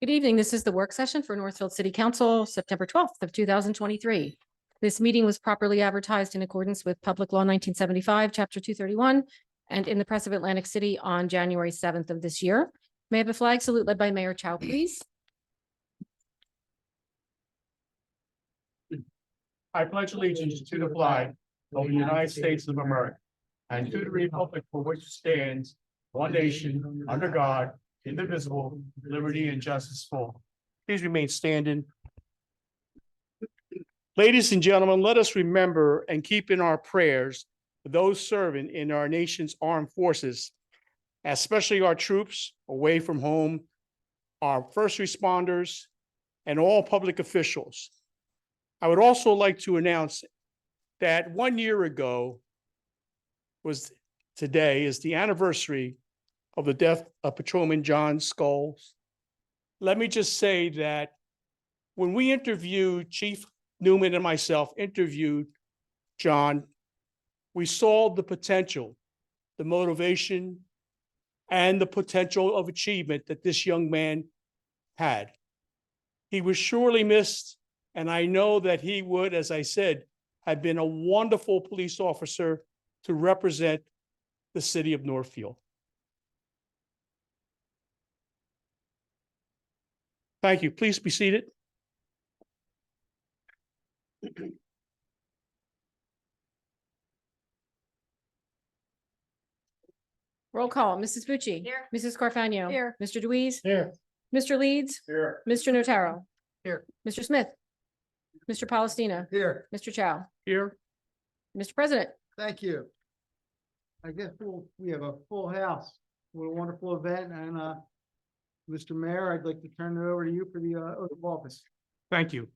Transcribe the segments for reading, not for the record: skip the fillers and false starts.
Good evening. This is the work session for Northfield City Council, September 12th of 2023. This meeting was properly advertised in accordance with Public Law 1975, Chapter 231, and in the Press of Atlantic City on January 7th of this year. May I have a flag salute led by Mayor Chow, please? I pledge allegiance to the flag of the United States of America and to the republic for which it stands, one nation, under God, indivisible, liberty and justice for all. Please remain standing. Ladies and gentlemen, let us remember and keep in our prayers those serving in our nation's armed forces, especially our troops away from home, our first responders, and all public officials. I would also like to announce that 1 year ago today is the anniversary of the death of Patrolman John Scholes. Let me just say that when we interviewed, Chief Newman and myself interviewed John, we saw the potential, the motivation, and the potential of achievement that this young man had. He was surely missed, and I know that he would, as I said, have been a wonderful police officer to represent the city of Northfield. Thank you. Please be seated. Roll call. Mrs. Bucci. Here. Mrs. Carfagno. Here. Mr. Deweese. Here. Mr. Leeds. Here. Mr. Notaro. Here. Mr. Smith. Mr. Palestina. Here. Mr. Chow. Here. Mr. President. Thank you. I guess we have a full house. What a wonderful event. And Mr. Mayor, I'd like to turn it over to you for the oath of office. Thank you.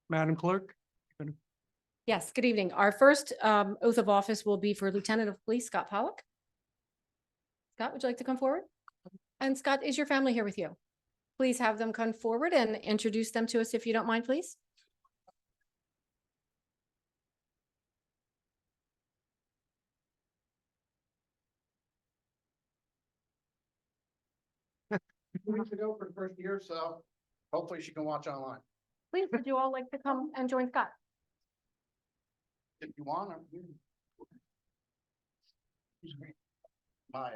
Madam Clerk. Yes, good evening. Our first oath of office will be for Lieutenant of Police Scott Pollock. Scott, would you like to come forward? And Scott, is your family here with you? Please have them come forward and introduce them to us if you don't mind, please. Weeks ago for the first year, so hopefully she can watch online Please, would you all like to come and join Scott? if you want. Maya.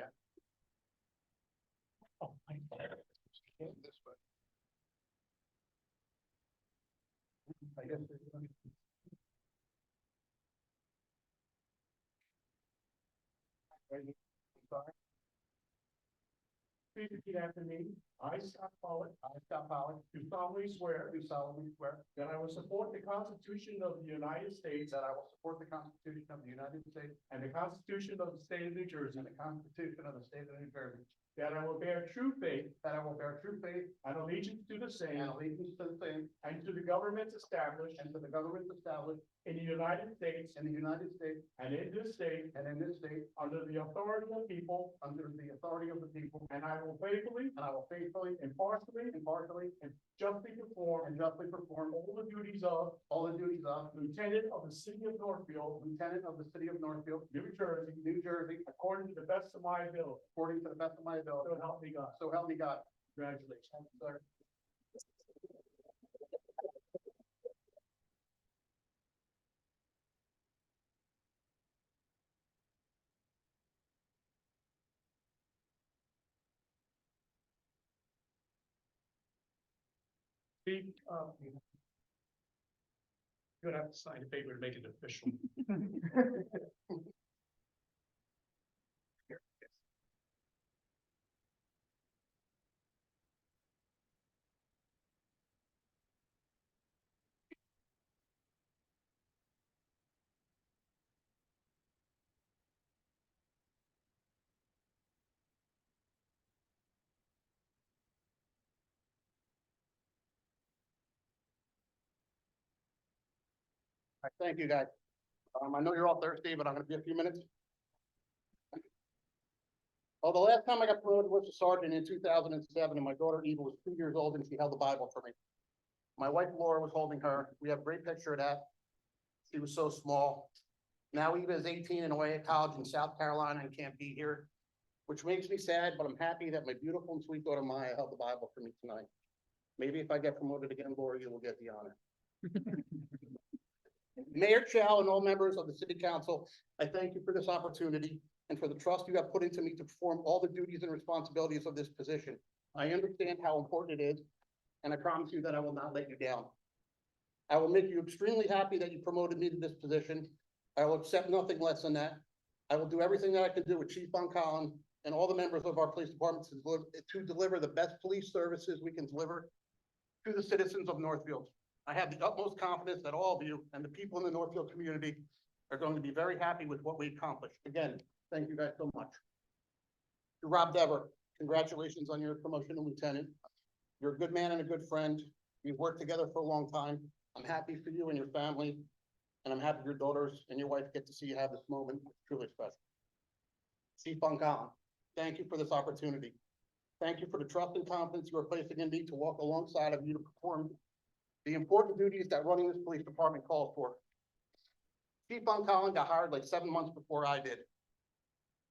Oh, this way. I guess there's one. Sorry. Please repeat after me. I, Scott Pollock, do solemnly swear that I will support the Constitution of the United States That I will support the Constitution of the United States and the Constitution of the State of New Jersey, and the Constitution of the State of New Jersey. that I will bear true faith That I will bear true faith and allegiance to the same and allegiance to the same and to the governments established and to the governments established in the United States in the United States and in this state and in this state under the authority of the people, under the authority of the people. and I will faithfully, And I will faithfully, impartially, impartially, and justly perform and justly perform all the duties of all the duties of Lieutenant of the City of Northfield, Lieutenant of the City of Northfield, New Jersey, New Jersey, according to the best of my ability. according to the best of my ability. So help me God. So help me God. Congratulations, sir. Steve, you're gonna have to sign a paper to make it official. Here, yes. All right, thank you, guys. I know you're all thirsty, but I'm gonna be a few minutes. Well, the last time I got promoted was a sergeant in 2007, and my daughter Eva was 2 years old, and she held the Bible for me. My wife Laura was holding her. We have a great picture of that. She was so small. Now Eva is 18 and away at college in South Carolina and can't be here, which makes me sad, but I'm happy that my beautiful and sweet daughter Maya held the Bible for me tonight. Maybe if I get promoted again, Laura, you will get the honor. Mayor Chow and all members of the city council, I thank you for this opportunity and for the trust you have put into me to perform all the duties and responsibilities of this position. I understand how important it is, and I promise you that I will not let you down. I will make you extremely happy that you promoted me to this position. I will accept nothing less than that. I will do everything that I can do with Chief Von Collin and all the members of our police department to deliver the best police services we can deliver to the citizens of Northfield. I have the utmost confidence that all of you and the people in the Northfield community are going to be very happy with what we accomplished. Again, thank you guys so much. To Rob Dever, congratulations on your promotion to lieutenant. You're a good man and a good friend. We've worked together for a long time. I'm happy for you and your family, and I'm happy your daughters and your wife get to see you have this moment. It's truly special. Chief Von Collin, thank you for this opportunity. Thank you for the trust and confidence you are placing in me to walk alongside of you to perform the important duties that running this police department calls for. Chief Von Collin got hired like 7 months before I did.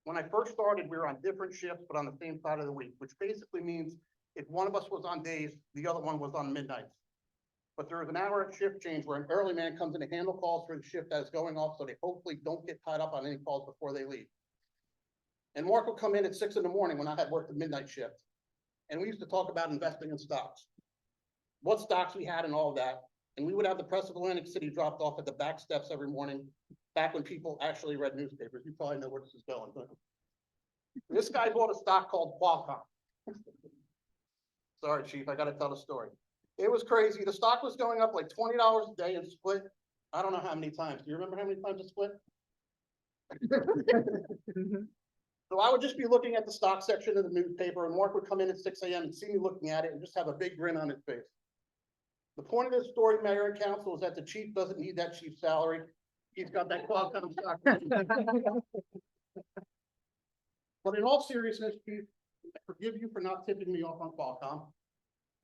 When I first started, we were on different shifts, but on the same side of the week, which basically means if one of us was on days, the other one was on midnights. But there is an hour shift change where an early man comes in to handle calls for the shift that is going off, so they hopefully don't get tied up on any calls before they leave. And Mark would come in at 6 in the morning when I had worked the midnight shift. And we used to talk about investing in stocks, what stocks we had and all of that. And we would have the press of Atlantic City dropped off at the back steps every morning, back when people actually read newspapers. You probably know where this is going. But this guy bought a stock called Qualcomm. Sorry, Chief, I gotta tell the story. It was crazy. The stock was going up like $20 a day and split. I don't know how many times. Do you remember how many times it split? So I would just be looking at the stock section of the newspaper, and Mark would come in at 6 a.m. and see me looking at it and just have a big grin on his face. The point of this story, Mayor and Council, is that the chief doesn't need that chief's salary. He's got that Qualcomm stock. But in all seriousness, Chief, I forgive you for not tipping me off on Qualcomm.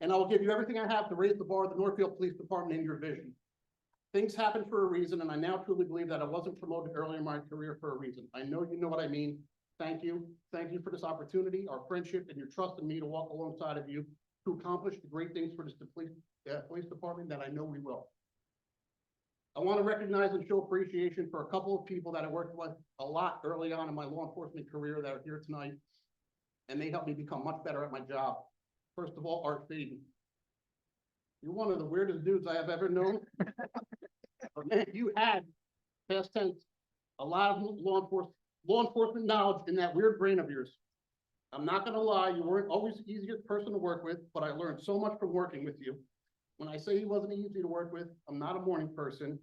And I will give you everything I have to raise the bar of the Northfield Police Department in your vision. Things happen for a reason, and I now truly believe that I wasn't promoted early in my career for a reason. I know you know what I mean. Thank you. Thank you for this opportunity, our friendship, and your trust in me to walk alongside of you to accomplish the great things for this police department that I know we will. I want to recognize and show appreciation for a couple of people that I worked with a lot early on in my law enforcement career that are here tonight, and they helped me become much better at my job. First of all, Art Faden. You're one of the weirdest dudes I have ever known. But man, you had, past tense, a lot of law enforcement knowledge in that weird brain of yours. I'm not gonna lie, you weren't always the easiest person to work with, but I learned so much from working with you. When I say he wasn't easy to work with, I'm not a morning person.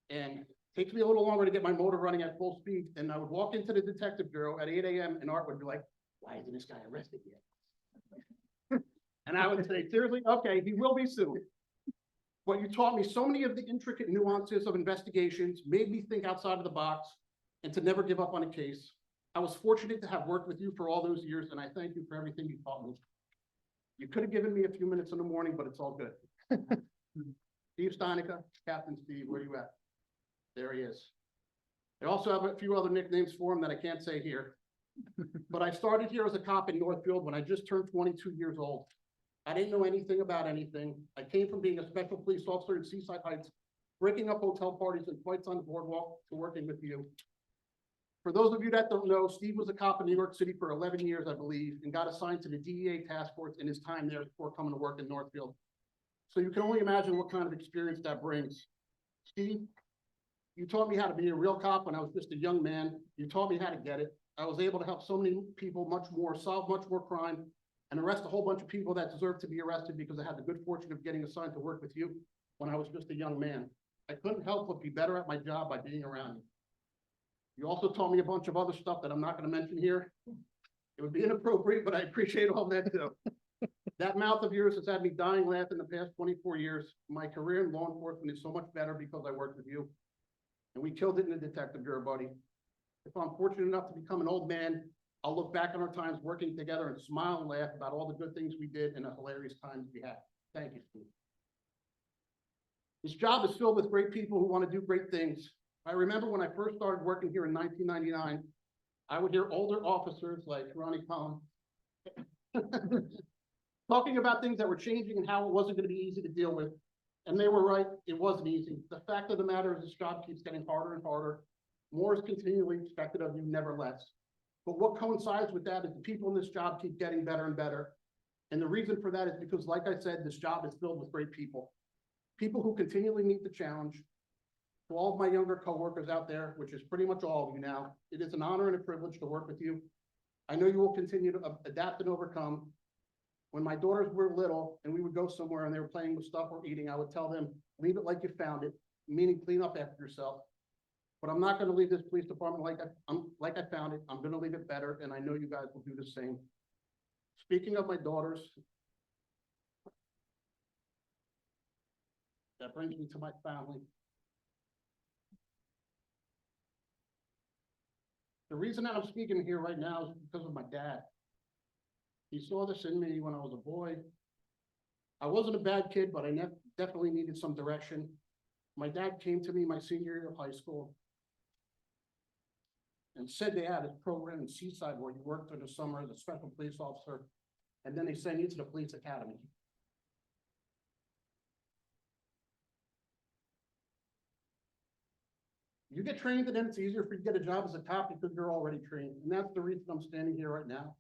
And it takes me a little longer to get my motor running at full speed. And I would walk into the detective bureau at 8 a.m. and Art would be like, why isn't this guy arrested yet? And I would say, seriously, okay, he will be soon. But you taught me so many of the intricate nuances of investigations, made me think outside of the box, and to never give up on a case. I was fortunate to have worked with you for all those years, and I thank you for everything you taught me. You could have given me a few minutes in the morning, but it's all good. Steve Steinica, Captain Steve, where you at? There he is. I also have a few other nicknames for him that I can't say here. But I started here as a cop in Northfield when I just turned 22 years old. I didn't know anything about anything. I came from being a special police officer in Seaside Heights, breaking up hotel parties and fights on the boardwalk, to working with you. For those of you that don't know, Steve was a cop in New York City for 11 years, I believe, and got assigned to the DEA task force in his time there before coming to work in Northfield. So you can only imagine what kind of experience that brings. Steve, you taught me how to be a real cop when I was just a young man. You taught me how to get it. I was able to help so many people much more, solve much more crime, and arrest a whole bunch of people that deserve to be arrested because I had the good fortune of getting assigned to work with you when I was just a young man. I couldn't help but be better at my job by being around you. You also taught me a bunch of other stuff that I'm not going to mention here. It would be inappropriate, but I appreciate all that too. That mouth of yours has had me dying laughing the past 24 years. My career in law enforcement is so much better because I worked with you. And we killed it in the detective bureau, buddy. If I'm fortunate enough to become an old man, I'll look back on our times working together and smile and laugh about all the good things we did and the hilarious times we had. Thank you, Steve. This job is filled with great people who want to do great things. I remember when I first started working here in 1999, I would hear older officers like Ronnie Collins talking about things that were changing and how it wasn't gonna be easy to deal with. And they were right, it wasn't easy. The fact of the matter is this job keeps getting harder and harder. More is continually expected of you, never less. But what coincides with that is the people in this job keep getting better and better. And the reason for that is because, like I said, this job is filled with great people. People who continually meet the challenge. To all of my younger coworkers out there, which is pretty much all of you now, it is an honor and a privilege to work with you. I know you will continue to adapt and overcome. When my daughters were little and we would go somewhere and they were playing with stuff or eating, I would tell them, leave it like you found it, meaning clean up after yourself. But I'm not gonna leave this police department like I found it. I'm gonna leave it better, and I know you guys will do the same. Speaking of my daughters, that brings me to my family. The reason that I'm speaking here right now is because of my dad. He saw this in me when I was a boy. I wasn't a bad kid, but I definitely needed some direction. My dad came to me my senior year of high school and said they had a program in Seaside where you worked for the summer as a special police officer, and then they send you to the police academy. You get trained, and then it's easier for you to get a job as a cop because you're already trained, and that's the reason I'm standing here right now.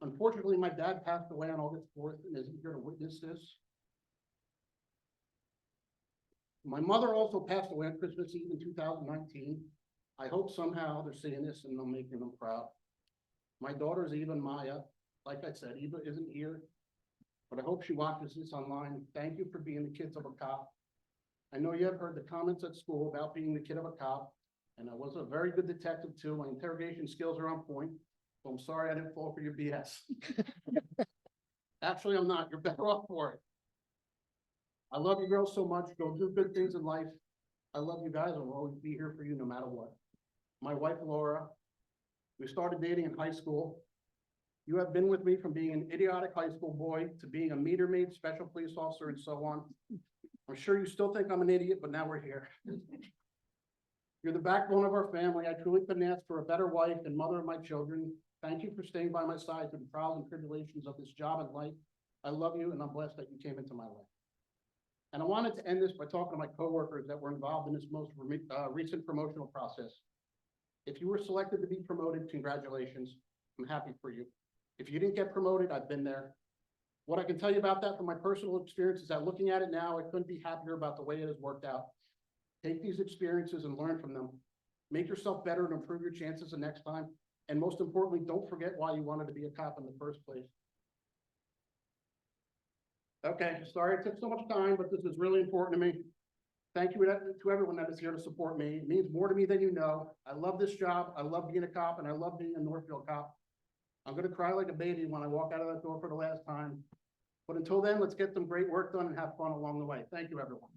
Unfortunately, my dad passed away on August 4th and isn't here to witness this. My mother also passed away on Christmas Eve in 2019. I hope somehow they're seeing this and I'm making them proud. My daughters, Eva and Maya, like I said, Eva isn't here, but I hope she watches this online. Thank you for being the kids of a cop. I know you have heard the comments at school about being the kid of a cop, and I was a very good detective too. My interrogation skills are on point, so I'm sorry I didn't fall for your BS. Actually, I'm not. You're better off for it. I love you girls so much. Go do good things in life. I love you guys. I will always be here for you no matter what. My wife, Laura, we started dating in high school. You have been with me from being an idiotic high school boy to being a meter maid, special police officer, and so on. I'm sure you still think I'm an idiot, but now we're here. You're the backbone of our family. I truly couldn't ask for a better wife and mother of my children. Thank you for staying by my side through the trials and tribulations of this job and life. I love you, and I'm blessed that you came into my life. And I wanted to end this by talking to my coworkers that were involved in this most recent promotional process. If you were selected to be promoted, congratulations. I'm happy for you. If you didn't get promoted, I've been there. What I can tell you about that from my personal experience is that looking at it now, I couldn't be happier about the way it has worked out. Take these experiences and learn from them. Make yourself better and improve your chances the next time. And most importantly, don't forget why you wanted to be a cop in the first place. Okay, sorry it took so much time, but this is really important to me. Thank you to everyone that is here to support me. It means more to me than you know. I love this job. I love being a cop, and I love being a Northfield cop. I'm gonna cry like a baby when I walk out of that door for the last time. But until then, let's get some great work done and have fun along the way. Thank you, everyone.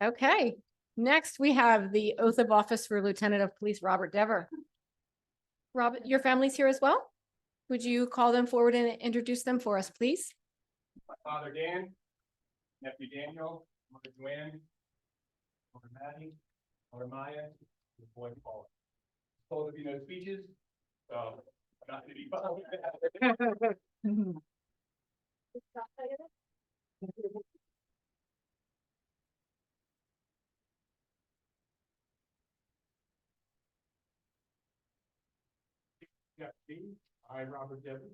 Okay, next we have the oath of office for Lieutenant of Police Robert Dever. Robert, your family's here as well? Would you call them forward and introduce them for us, please? My father Dan, nephew Daniel, mother Joanne, mother Maddie, mother Maya, and boy Paul. Told of you know speeches, so I'm not gonna be following that. Yeah, me, I, Robert Dever,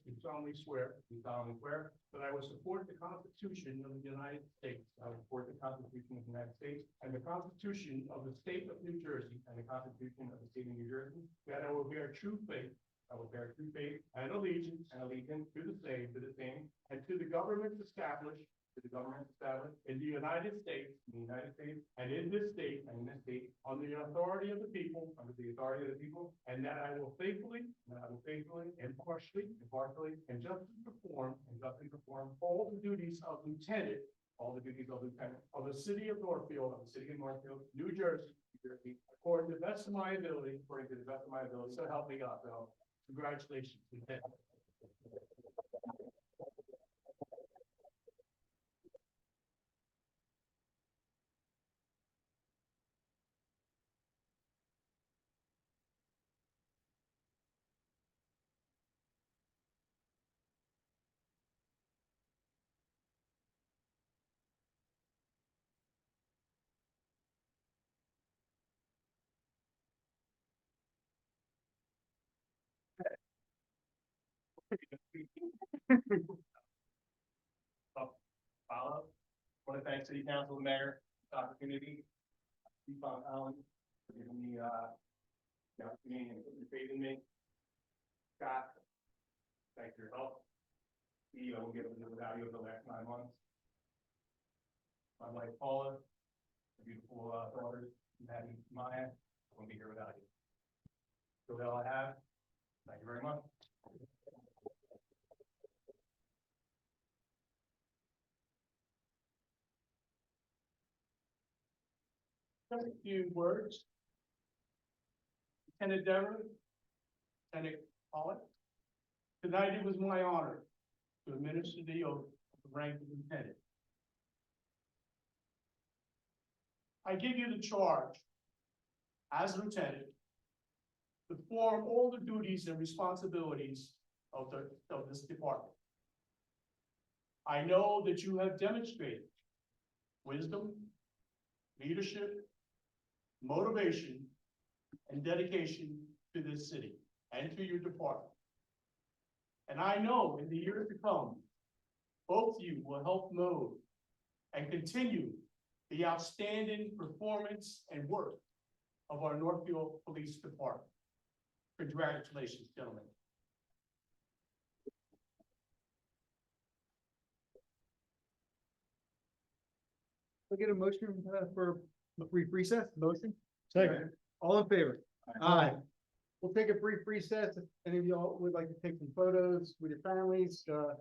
do solemnly swear that I will support the Constitution of the United States. I will support the Constitution of the United States and the Constitution of the State of New Jersey and the Constitution of the State of New Jersey. That I will bear true faith. I will bear true faith and allegiance to the same, and to the governments established in the United States, and in this state, on the authority of the people, and that I will faithfully, impartially, and justly perform all the duties of lieutenant of the city of Northfield, New Jersey, according to the best of my ability, so help me God. So congratulations, Lieutenant. Follow. Want to thank City Council, Mayor, the opportunity. Chief Allen, for giving me, the opportunity and putting your faith in me. Scott, thanks for your help. Steve, I will give them the value of the last 9 months. My wife Paula, my beautiful daughters, Maddie, Maya, I wouldn't be here without you. So that's all I have. Thank you very much. Just a few words. Lieutenant Devereux, Lieutenant Pollock. Tonight it was my honor to administer the oath of the rank of lieutenant. I give you the charge as lieutenant to perform all the duties and responsibilities of this department. I know that you have demonstrated wisdom, leadership, motivation, and dedication to this city and to your department. And I know in the years to come, both of you will help mold and continue the outstanding performance and work of our Northfield Police Department. Congratulations, gentlemen. We'll get a motion for a brief recess. Motion? Second. All in favor? Aye. We'll take a brief recess. If any of y'all would like to take some photos with your families, we'll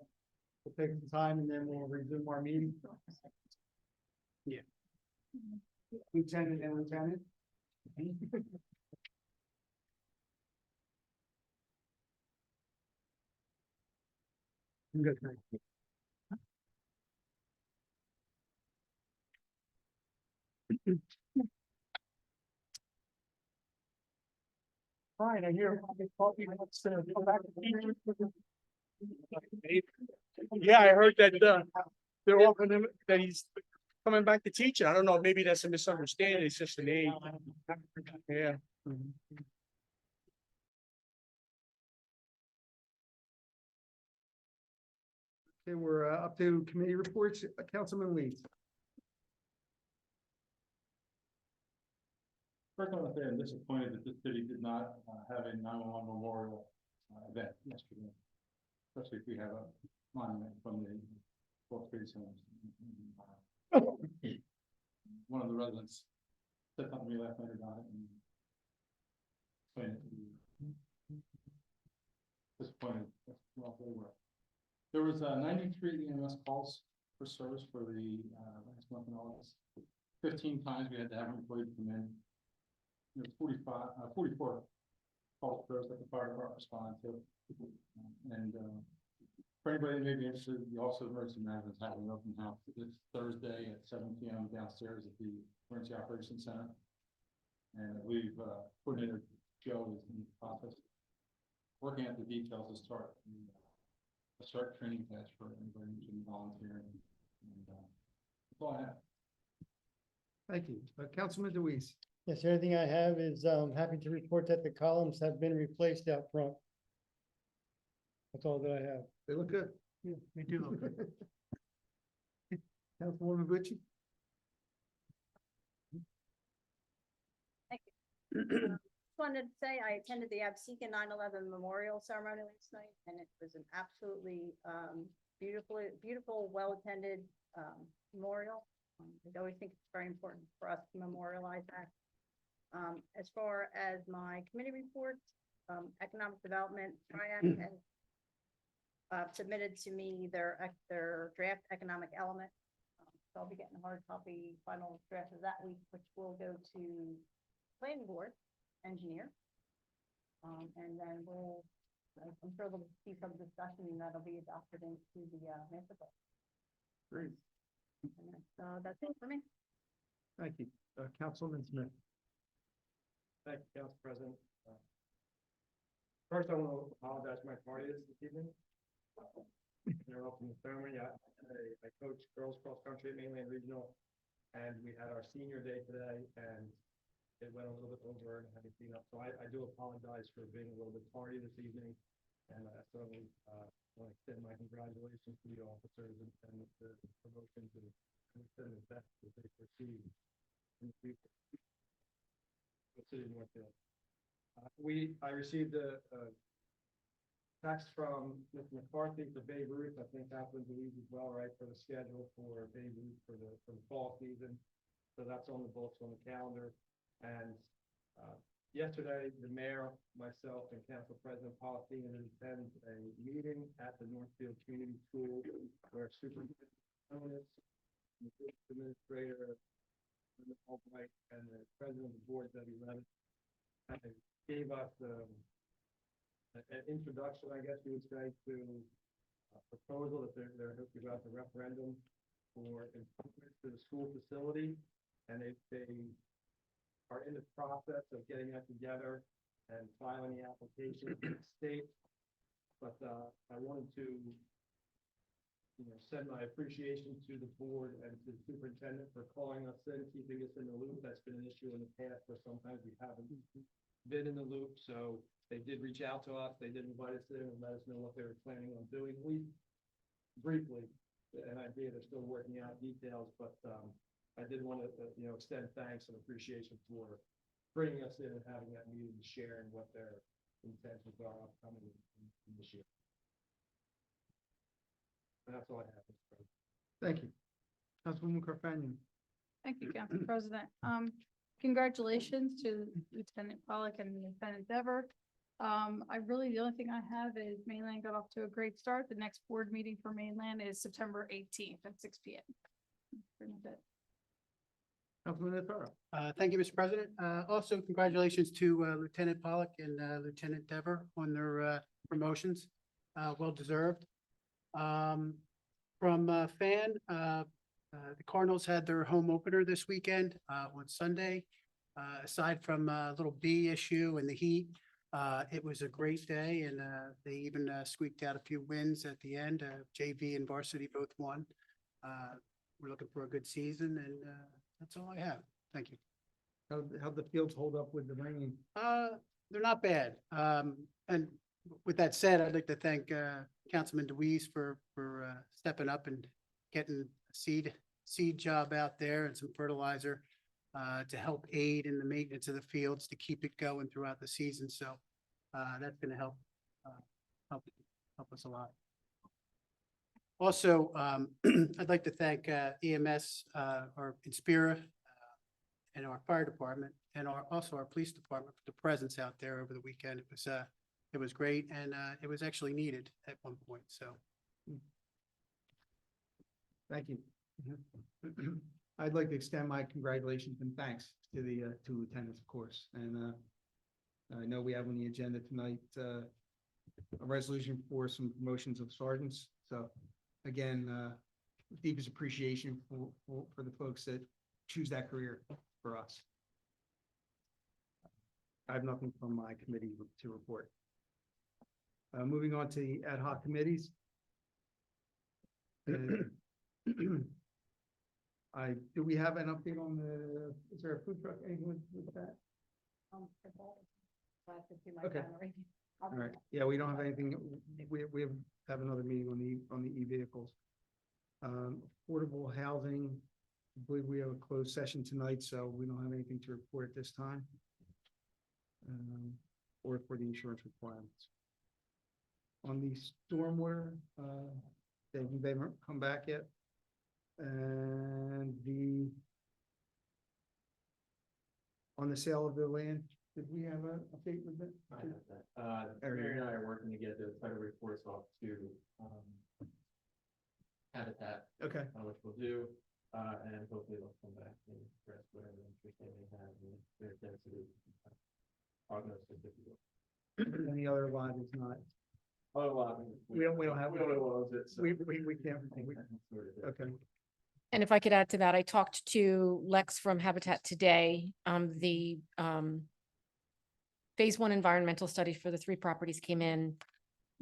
take some time and then we'll resume our meeting. Yeah. Lieutenant and Lieutenant. Good. Fine, I hear. Come back to teach. Yeah, I heard that, they're offering him, that he's coming back to teaching. I don't know, maybe that's a misunderstanding. It's just an age. Yeah. Okay, we're up to committee reports. Councilman Lee. First, I want to say I'm disappointed that the city did not have a 911 memorial event yesterday. Especially if we have a monument from the World Trade Center. One of the residents said something to me last night about it and explained it to me. Disappointed. Well, they were. There was 93 EMS calls for service for the last month in August. 15 times we had to have an employee come in. There's 44 calls for those that the fire department responded to. And for anybody that may be interested, the Office of Emergency Management is having an open house this Thursday at 7 p.m. downstairs at the Emergency Operations Center. And we've coordinator Joe is in the process working out the details to start training class for anybody who's been volunteering. And that's all I have. Thank you. Councilman DeWeese. Yes, everything I have is happy to report that the columns have been replaced out front. That's all that I have. They look good. Yeah, me too. Councilwoman Gucci. Just wanted to say I attended the Absecon 9/11 Memorial Ceremony last night, and it was an absolutely beautiful, well-attended memorial. I always think it's very important for us to memorialize that. As far as my committee reports, Economic Development, TRIAC has submitted to me their draft economic element. So I'll be getting a hard copy final draft of that week, which will go to planning board engineer. And then we'll I'm sure there'll be some discussion and that'll be adopted into the, master plan. Great, So that's it for me. thank you. Councilman Smith. Thank you, Council President. First, I want to apologize for my party this evening. They're open the ceremony. I coach girls cross country at Mainland Regional, and we had our senior day today, and it went a little bit over and had to clean up. So I do apologize for being a little bit tardy this evening, and I certainly want to extend my congratulations to the officers and the promotions and extend the best that they perceive in the future. The city of Northfield. I received a text from Mr. McCarthy for Babe Ruth. I think Councilman Louise as well, right, for the schedule for Babe Ruth for the fall season. So that's on the books on the calendar. And yesterday, the mayor, myself, and Council President Paulino attended a meeting at the Northfield Community School where superintendent, the administrator, Albright, and the president of the board, Debbie Levitt, gave us an introduction, I guess you would say, to a proposal that they're hoping about the referendum for improvements to the school facility. And they are in the process of getting that together and filing the application with the state. But I wanted to send my appreciation to the board and to the superintendent for calling us in, keeping us in the loop. That's been an issue in the past where sometimes we haven't been in the loop. So they did reach out to us. They did invite us in and let us know what they were planning on doing. We briefly, an idea, they're still working out details, but I did want to, extend thanks and appreciation for bringing us in and having that meeting and sharing what their intentions are upcoming in this year. And that's all I have, Mr. President. Thank you. Councilwoman Carfagnan. Thank you, Council President. Congratulations to Lieutenant Pollock and Lieutenant Dever. The only thing I have is Mainland got off to a great start. The next board meeting for Mainland is September 18th at 6 p.m. Pretty much it. Councilman Notaro. Thank you, Mr. President. Also, congratulations to Lieutenant Pollock and Lieutenant Dever on their promotions. Well deserved. From fan, the Cardinals had their home opener this weekend on Sunday. Aside from a little B issue and the heat, it was a great day, and they even squeaked out a few wins at the end. JV and varsity both won. We're looking for a good season, and that's all I have. Thank you. How'd the fields hold up with the rain? They're not bad. And with that said, I'd like to thank Councilman DeWeese for stepping up and getting a seed job out there and some fertilizer to help aid in the maintenance of the fields to keep it going throughout the season. So that's going to help us a lot. Also, I'd like to thank EMS, our Inspira, and our fire department, and also our police department for the presence out there over the weekend. It was great, and it was actually needed at one point. So, Thank you. I'd like to extend my congratulations and thanks to the two lieutenants, of course. And I know we have on the agenda tonight a resolution for some promotions of sergeants. So again, deepest appreciation for the folks that choose that career for us. I have nothing from my committee to report. Moving on to the ad hoc committees. Do we have an update on is there a food truck, anyone with that? Okay. All right, yeah, we don't have anything, we have another meeting on the e-vehicles. Affordable housing, I believe we have a closed session tonight, so we don't have anything to report at this time. Or for the insurance requirements. On the stormwater, they haven't come back yet. And on the sale of the land, did we have an update with that? I have that. Mary and I are working to get the title reports off to Habitat, Okay, which we'll do, and hopefully they'll come back and express whatever interest they may have in their density prognosis, if you will. and the other lot is not We don't have. We don't know what it is. We can't, okay. And if I could add to that, I talked to Lex from Habitat today. The phase one environmental study for the 3 properties came in.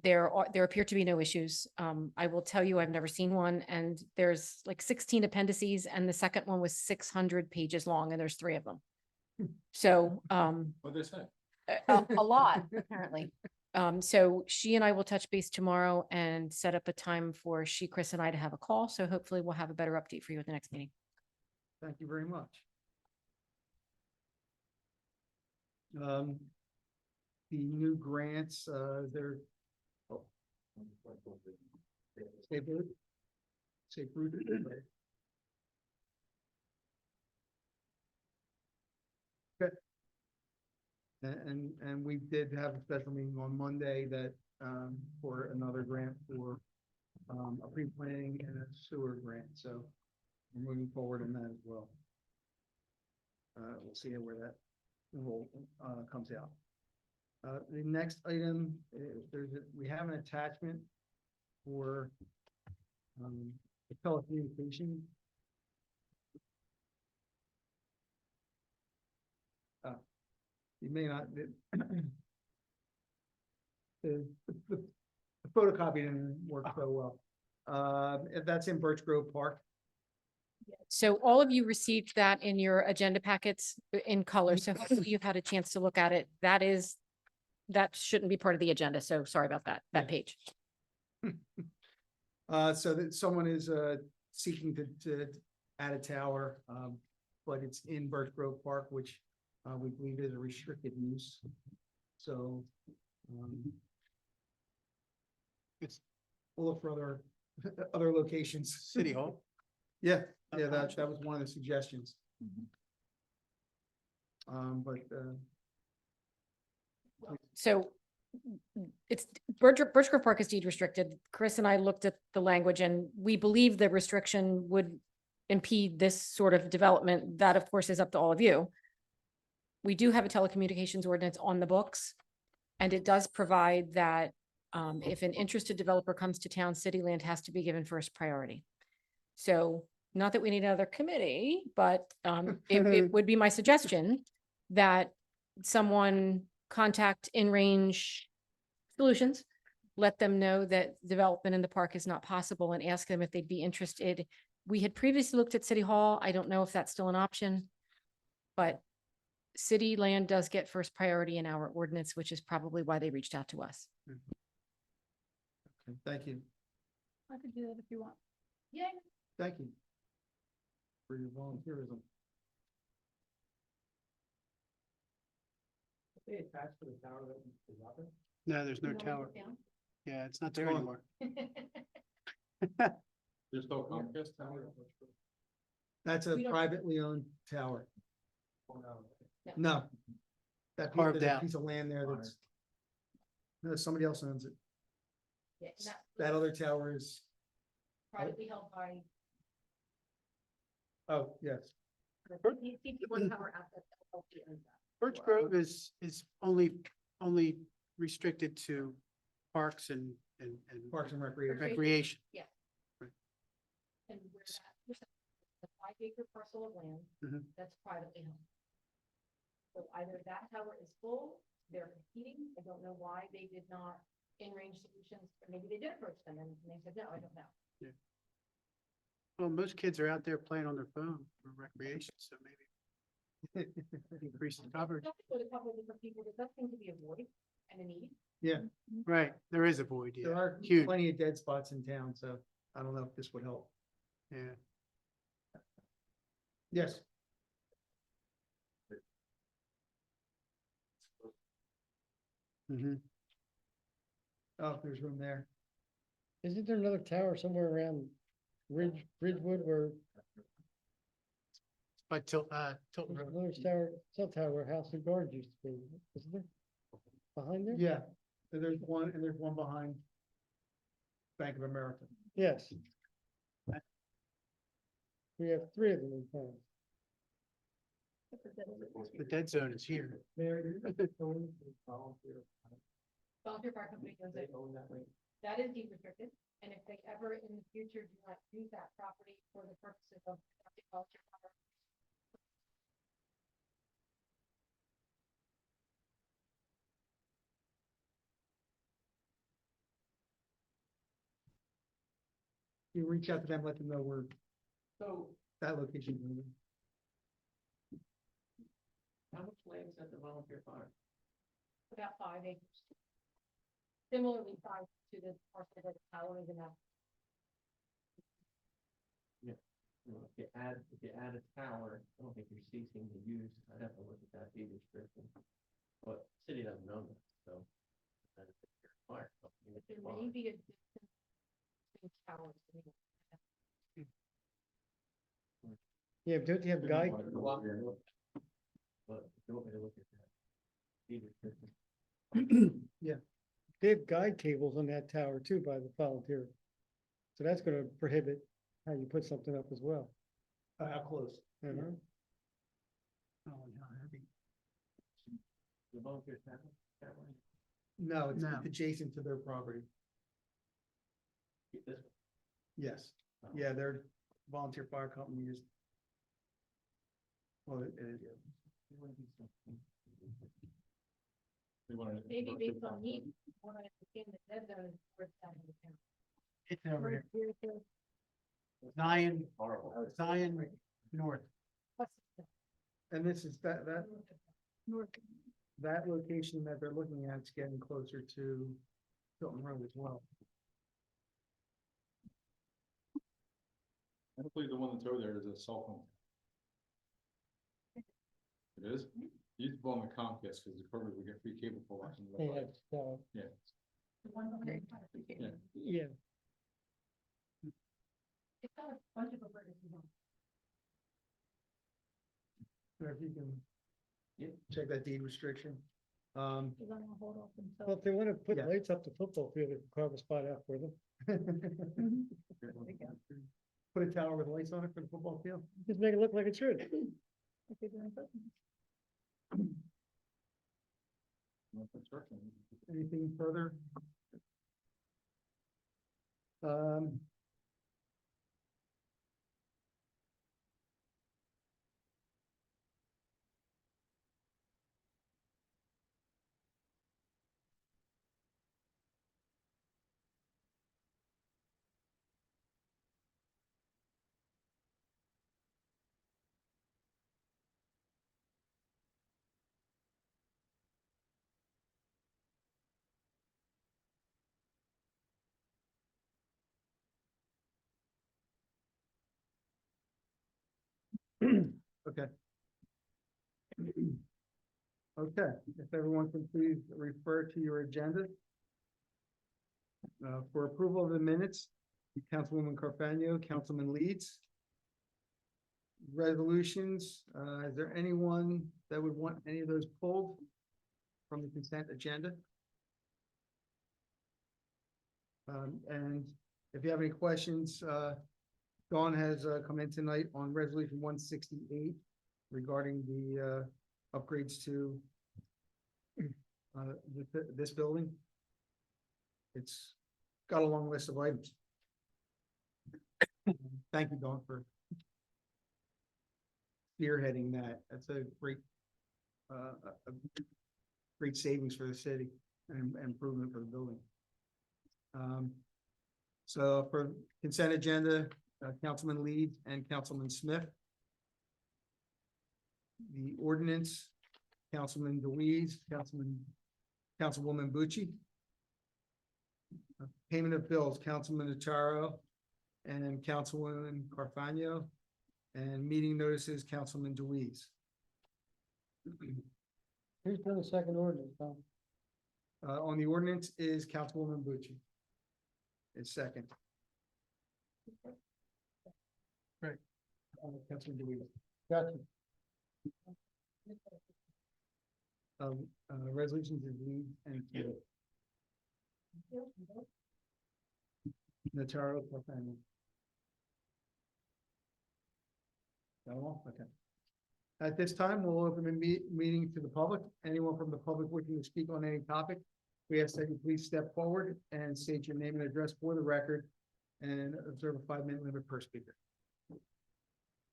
There appear to be no issues. I will tell you, I've never seen one, and there's like 16 appendices, and the second one was 600 pages long, and there's 3 of them. So, What'd they say? a lot, apparently. So she and I will touch base tomorrow and set up a time for Chris and I to have a call. So hopefully we'll have a better update for you at the next meeting. Thank you very much. The new grants, they're. Oh. Safe route? Safe route. Okay. And we did have a special meeting on Monday that, for another grant for, a pre-planning and a sewer grant, so we're moving forward in that as well. We'll see where that roll, comes out. The next item, we have an attachment for, the telecommunication. You may not, the photocopy didn't work so well. That's in Birch Grove Park. So all of you received that in your agenda packets in color. So hopefully you've had a chance to look at it. That shouldn't be part of the agenda. So sorry about that page. So that someone is, seeking to add a tower, but it's in Birch Grove Park, which, we believe is a restricted use. So, it's, we'll look for other locations. City Hall. Yeah, that was one of the suggestions. But, So it's Birch Grove Park is deed restricted. Chris and I looked at the language and we believe the restriction would impede this sort of development. That of course is up to all of you. We do have a telecommunications ordinance on the books, and it does provide that if an interested developer comes to town, city land has to be given first priority. So not that we need another committee, but it would be my suggestion that someone contact In Range Solutions, let them know that development in the park is not possible, and ask them if they'd be interested. We had previously looked at City Hall. I don't know if that's still an option, but city land does get first priority in our ordinance, which is probably why they reached out to us. okay, thank you, I could do that if you want. Yay. thank you for your volunteerism. They attached to the tower that is up there? No, there's no tower. Yeah, it's not there gone. anymore. There's no Comcast tower? That's a We don't- privately owned tower. Oh, no. No. That piece, Carved there's a out. piece of land there that's. No, somebody else owns it. Yeah, That other tower is, privately held by. oh, yes. Birch Grove is only restricted to parks and Parks and Recreation. recreation. And where that, the 5-acre parcel of land Mhm. that's privately held. So either that tower is full, they're competing, I don't know why they did not In Range Solutions, or maybe they did approach them and they said, no, I don't know. Well, most kids are out there playing on their phone for recreation, so maybe increase the coverage. With a couple of different people, there does seem to be a void and a need. Yeah, Right, there is a void, there yeah, are huge, plenty of dead spots in town, so I don't know if this would help. yeah. Yes. Mm-hmm. Oh, if there's room there. Isn't there another tower somewhere around Ridgewood where By Tilton there's Road. another tower, cell tower where House and Guard used to be, isn't there? Behind there? Yeah, and there's one behind Bank of America. Yes. We have 3 of them in town. The dead zone is here. Volunteer fire company owns it. own that lake. That is deed restricted, and if they ever in the future do not use that property for the purposes of conducting volunteer fire. You reach out to them, let them know where So that location is moving. how much land is at the volunteer fire? About 5 acres. Similarly sized to the parcel that the tower is in that. If you add a tower, I don't think you're ceasing to use, I'd have to look at that deed restriction. But city doesn't own that, so. that is your fire company, it's There fine. may be a distance between towers. Yeah, but don't you have But guide, if you want me to look at that. Deed restriction. they have guide cables on that tower too by the volunteer. So that's gonna prohibit how you put something up as well. How close? You know? Oh, and how heavy? The volunteer tower, that one, No, it's No. adjacent to their property. this Yes. one. Yeah, their volunteer fire company is. Well, it is. We wanted. Maybe based on need, what I understand the dead zone is towards that in the town. It's over here. Here's the- Zion, Horrible. Zion North. what's the- And this is that North. location that they're looking at is getting closer to Hilton Road as well. I don't believe the one that's over there is a cell phone. It is? You used to belong to Comcast because the corporate would get free cable for watching. the They website. have, Yeah, The one over there. yeah. yeah, It's got a bunch of emergencies on. So if you can. Yeah. Check that deed restriction. Is on a hold off until. well, if they wanna put Yeah. lights up the football field, they can carve a spot out for them. Put a tower with lights on it for the football field. Just make it look like it should. No construction. Anything further? Um. Okay. Okay, if everyone can please refer to your agenda. For approval of the minutes, Councilwoman Carfano, Councilman Leeds. Resolutions, is there anyone that would want any of those pulled from the consent agenda? And if you have any questions, Dawn has come in tonight on resolution 168 regarding the upgrades to this building. It's got a long list of items. Thank you, Dawn, for spearheading that. That's a great great savings for the city and improvement for the building. So for consent agenda, Councilman Leeds and Councilman Smith. The ordinance, Councilman DeWeese, Councilwoman Bucci. Payment of bills, Councilman Notaro and Councilwoman Carfano. And meeting notices, Councilman DeWeese. Who's done the second ordinance, Tom? On the ordinance is Councilwoman Bucci. It's second. Right. Councilman DeWeese. Gotcha. Resolutions is lead and Notaro, Carfano. That all? Okay. At this time, we'll open the meeting to the public. Anyone from the public wishing to speak on any topic We ask that you please step forward and state your name and address for the record and observe a 5-minute limit per speaker.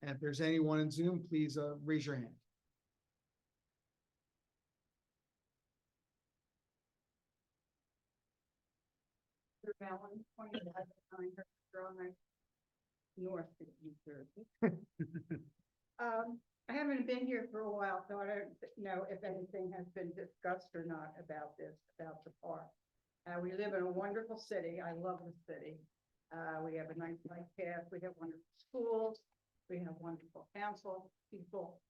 And if there's anyone in Zoom, please raise your hand. Northfield, New Jersey. I haven't been here for a while, so I don't know if anything has been discussed or not about this, about the park. We live in a wonderful city. I love the city. We have a nice life path. We have wonderful schools. We have wonderful council people.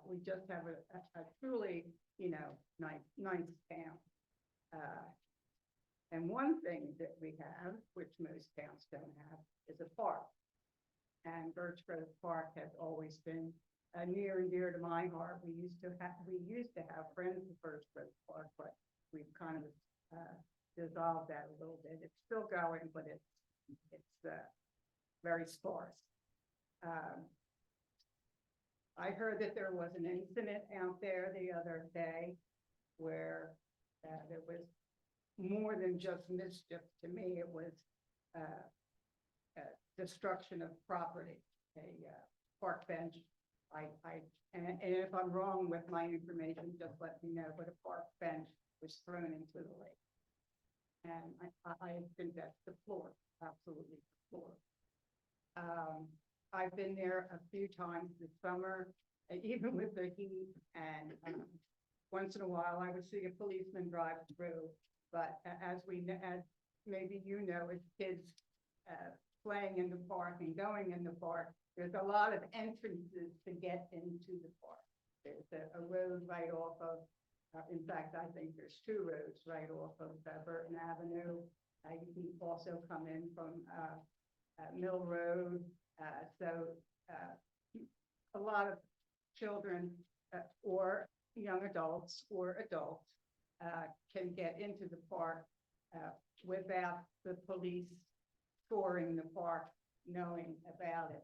We just have a truly, nice town. And one thing that we have, which most towns don't have, is a park. And Birch Grove Park has always been near and dear to my heart. We used to have friends at Birch Grove Park, but we've kind of dissolved that a little bit. It's still going, but it's very sparse. I heard that there was an incident out there the other day where there was more than just mischief. To me, it was destruction of property, a park bench. And if I'm wrong with my information, just let me know, but a park bench was thrown into the lake. And I think that's deplorable, absolutely deplorable. I've been there a few times this summer, even with the heat, and once in a while I would see a policeman drive through. But as maybe you know, as kids playing in the park and going in the park, there's a lot of entrances to get into the park. There's a road right off of, in fact, I think there's 2 roads right off of Burton Avenue. You can also come in from Mill Road. So a lot of children or young adults can get into the park without the police touring the park, knowing about it.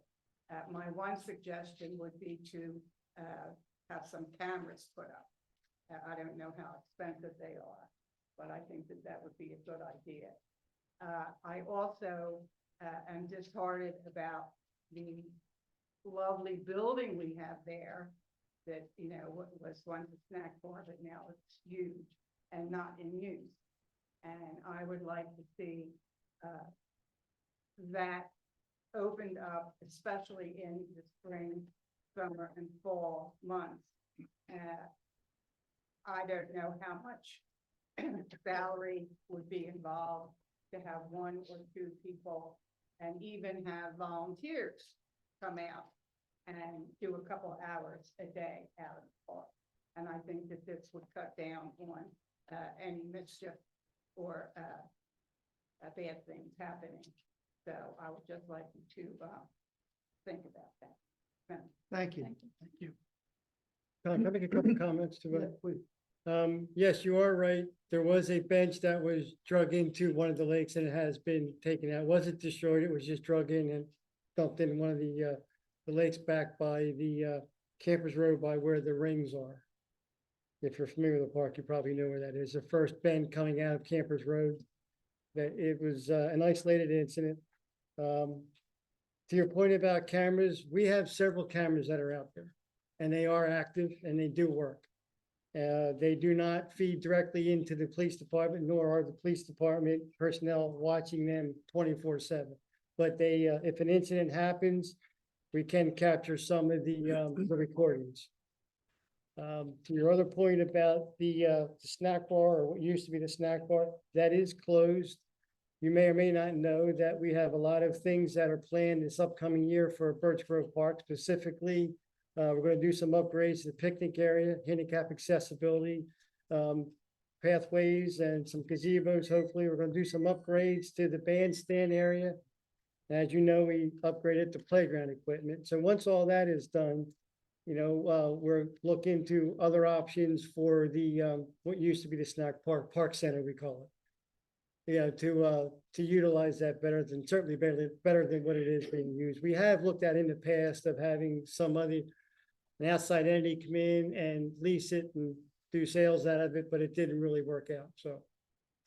My one suggestion would be to have some cameras put up. I don't know how expensive they are, but I think that would be a good idea. I also am disheartened about the lovely building we have there that, was once a snack bar, but now it's huge and not in use. And I would like to see that opened up, especially in the spring, summer, and fall months. I don't know how much salary would be involved to have 1 or 2 people, and even have volunteers come out and do a couple hours a day out of the park. And I think that this would cut down on any mischief or bad things happening. So I would just like you to think about that. Thank you. Thank you. Thank you. Can I make a couple comments to Yeah, it? please. Yes, you are right. There was a bench that was drug into one of the lakes and it has been taken out. It wasn't destroyed. It was just drug in and dumped in one of the lakes back by the Campers Road by where the rings are. If you're familiar with the park, you probably know where that is. The first bend coming out of Campers Road. That it was an isolated incident. To your point about cameras, we have several cameras that are out there and they are active and they do work. They do not feed directly into the police department, nor are the police department personnel watching them 24/7. But they, if an incident happens, we can capture some of the recordings. To your other point about the snack bar, or what used to be the snack bar, that is closed. You may or may not know that we have a lot of things that are planned this upcoming year for Birch Grove Park. Specifically, we're going to do some upgrades to the picnic area, handicap accessibility, pathways, and some gazebos. Hopefully, we're going to do some upgrades to the bandstand area. As you know, we upgraded the playground equipment. So once all that is done, we're looking to other options for the what used to be the snack park center, we call it. Yeah, to utilize that certainly better than what it is being used. We have looked at in the past of having an outside entity come in and lease it and do sales out of it, but it didn't really work out. So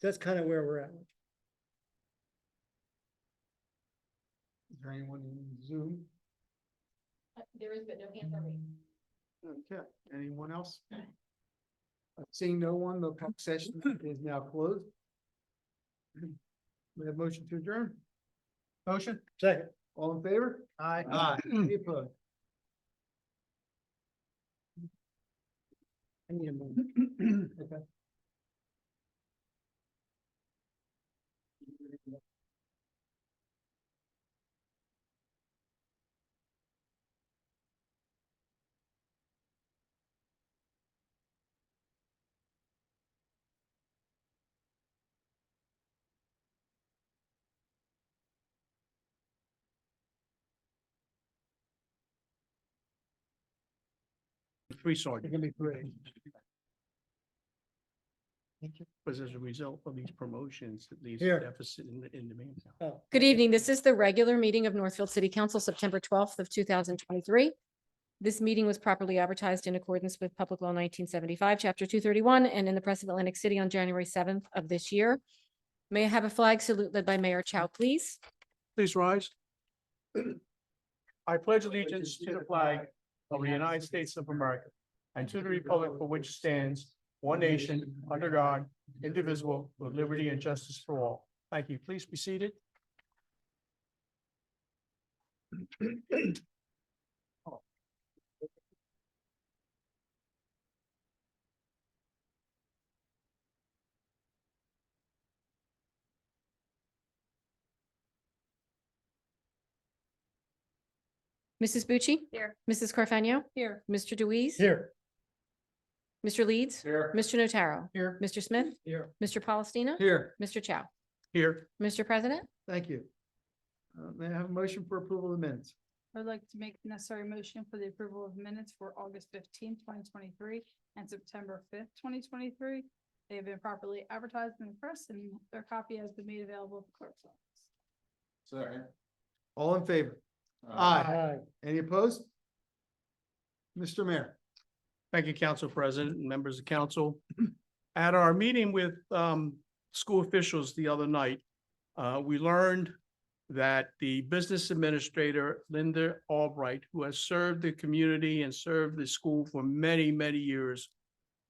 That's kind of where we're at. Is there anyone in Zoom? There is, but no hands are raised. Okay, anyone else? Seeing no one, the public session is now closed. We have motion to adjourn. Motion? Second. All in favor? Aye. Aye. Any opposed? I need a moment. Okay. Three It's sergeants, gonna be great. because as a result of these promotions, it leaves Here. a deficit in the manpower. Oh, Good evening. This is the regular meeting of Northfield City Council, September 12th of 2023. This meeting was properly advertised in accordance with Public Law 1975, Chapter 231, and in the Press of Atlantic City on January 7th of this year. May I have a flag salute led by Mayor Chow, please? Please rise. I pledge allegiance to the flag of the United States of America and to the republic for which stands one nation, under God, indivisible, with liberty and justice for all. Thank you. Please be seated. Mrs. Bucci? Here. Mrs. Carfano? Here. Mr. Deweese? here. Mr. Leeds? Here. Mr. Notaro? Here. Mr. Smith? Here. Mr. Palestina? Here, Mr. Chow? Here. Mr. President? thank you. May I have a motion for approval of the minutes? I'd like to make the necessary motion for the approval of minutes for August 15th, 2023, and September 5th, 2023. They have been properly advertised in the press, and their copy has been made available at the clerk's office. Sorry. All in favor? Aye. Any opposed? Mr. Mayor. Thank you, Council President and members of council. At our meeting with school officials the other night, we learned that the business administrator, Linda Albright, who has served the community and served the school for many, many years,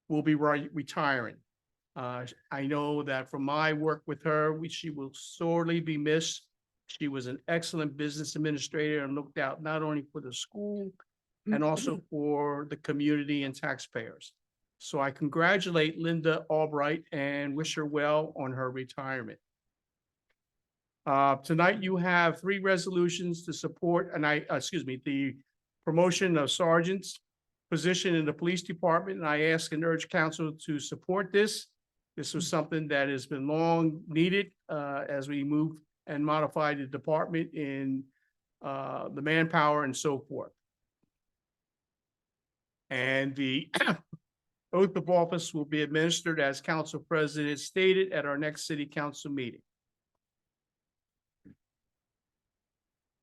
will be retiring. I know that from my work with her, she will sorely be missed. She was an excellent business administrator and looked out not only for the school and also for the community and taxpayers. So I congratulate Linda Albright and wish her well on her retirement. Tonight you have 3 resolutions to support, and the promotion of sergeants position in the police department, and I ask and urge council to support this. This was something that has been long needed, as we move and modify the department in, the manpower and so forth. And the oath of office will be administered as council president stated at our next city council meeting.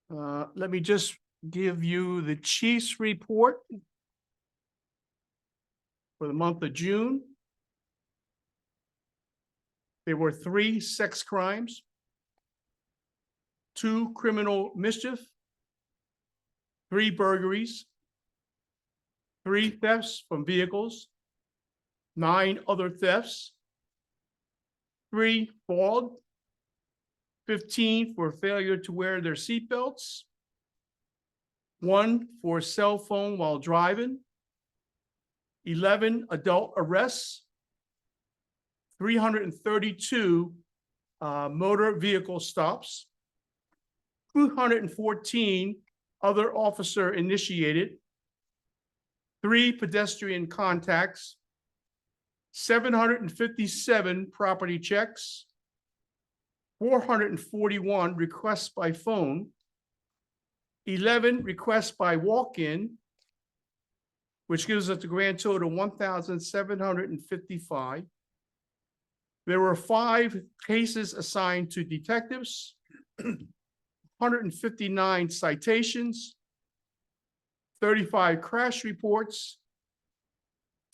Let me just give you the chief's report for the month of June. There were 3 sex crimes, 2 criminal mischief, 3 burglaries, 3 thefts from vehicles, 9 other thefts, 3 fraud, 15 for failure to wear their seatbelts, 1 for cell phone while driving, 11 adult arrests, 332 motor vehicle stops, 214 other officer initiated, 3 pedestrian contacts, 757 property checks, 441 requests by phone, 11 requests by walk-in, which gives us a grand total of 1,755. There were 5 cases assigned to detectives, 159 citations, 35 crash reports,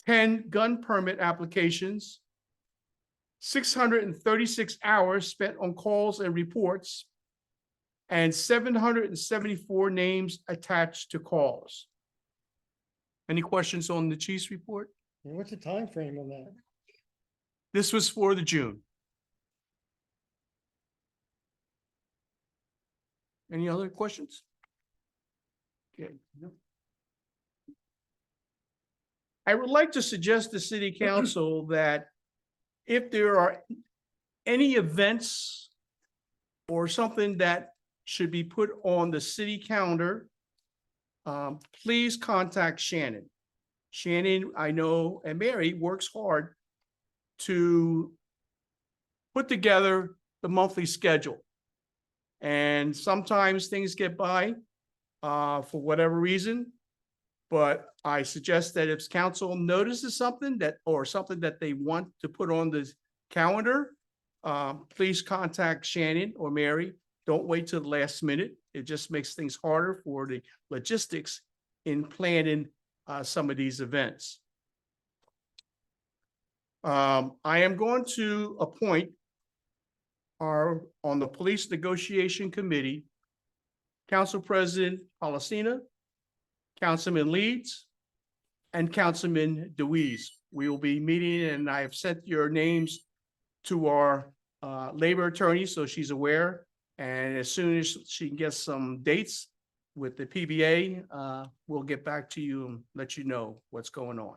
10 gun permit applications, 636 hours spent on calls and reports, and 774 names attached to calls. Any questions on the chief's report? And what's the time frame on that? This was for the June. Any other questions? Okay. I would like to suggest to city council that if there are any events or something that should be put on the city calendar, please contact Shannon. Shannon, I know, and Mary works hard to put together the monthly schedule. And sometimes things get by for whatever reason. But I suggest that if council notices something that, or something that they want to put on the calendar, please contact Shannon or Mary. Don't wait till the last minute. It just makes things harder for the logistics in planning some of these events. I am going to appoint on the Police Negotiation Committee, Council President Policina, Councilman Leeds, and Councilman DeWeese. We will be meeting, and I have sent your names to our labor attorney, so she's aware. And as soon as she gets some dates with the PBA, we'll get back to you and let you know what's going on.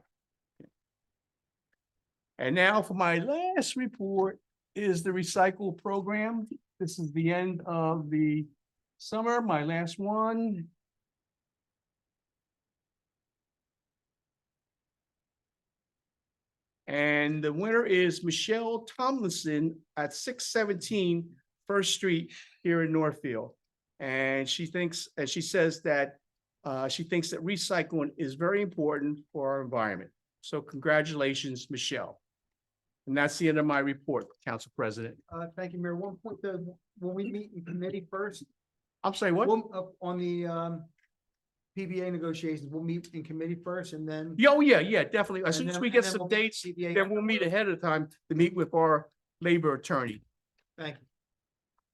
And now for my last report is the recycle program. This is the end of the summer, my last one. And the winner is Michelle Tomlinson at 617 First Street here in Northfield. And she thinks, as she says that she thinks that recycling is very important for our environment. So congratulations, Michelle. And that's the end of my report, Council President. Thank you, Mayor. One point, when we meet in committee first, I'm sorry, what? on the PBA negotiations, we'll meet in committee first and then. Oh, yeah, definitely. As soon as we get some we'll dates, PBA then we'll meet ahead of time to meet with our labor attorney. Thank you.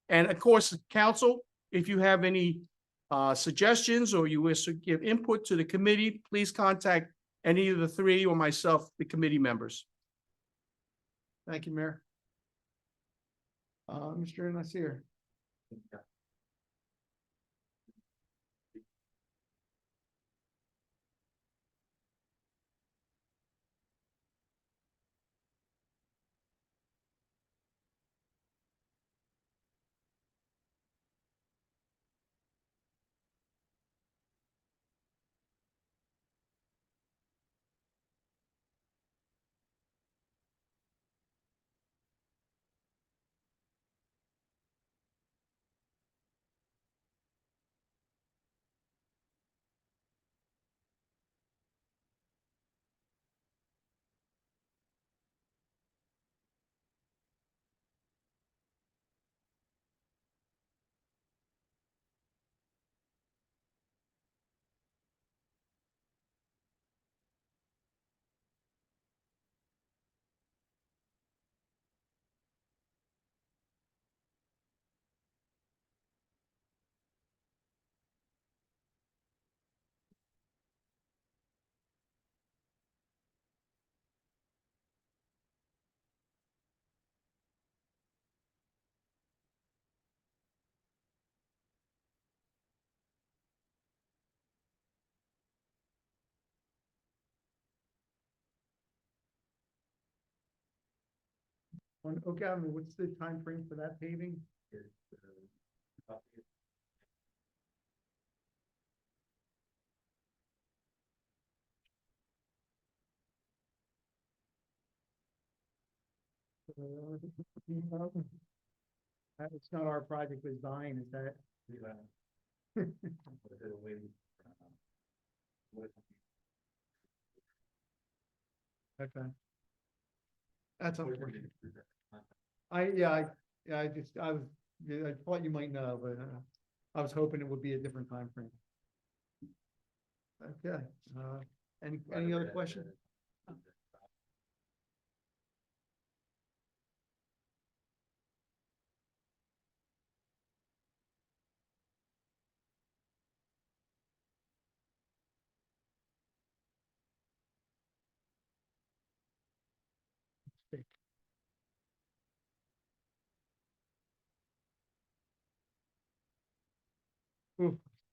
And of course, council, if you have any suggestions or you wish to give input to the committee, please contact any of the three or myself, the committee members. Thank you, Mayor. Mr. Nasir. On Oak Avenue, what's the time frame for that paving? It's not our project, it's Vine, is that? Okay. That's unfortunate. I thought you might know, but I was hoping it would be a different time frame. Okay, any other questions?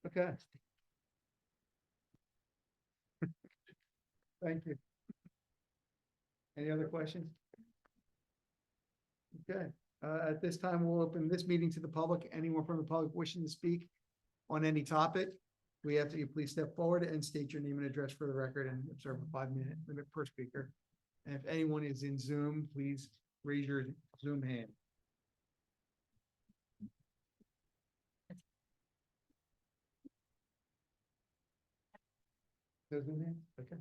Okay. Thank you. Any other questions? Okay, at this time, we'll open this meeting to the public. Anyone from the public wishing to speak on any topic, we have you please step forward and state your name and address for the record and observe a 5-minute limit per speaker. And if anyone is in Zoom, please raise your Zoom hand. No Zoom hand? Okay.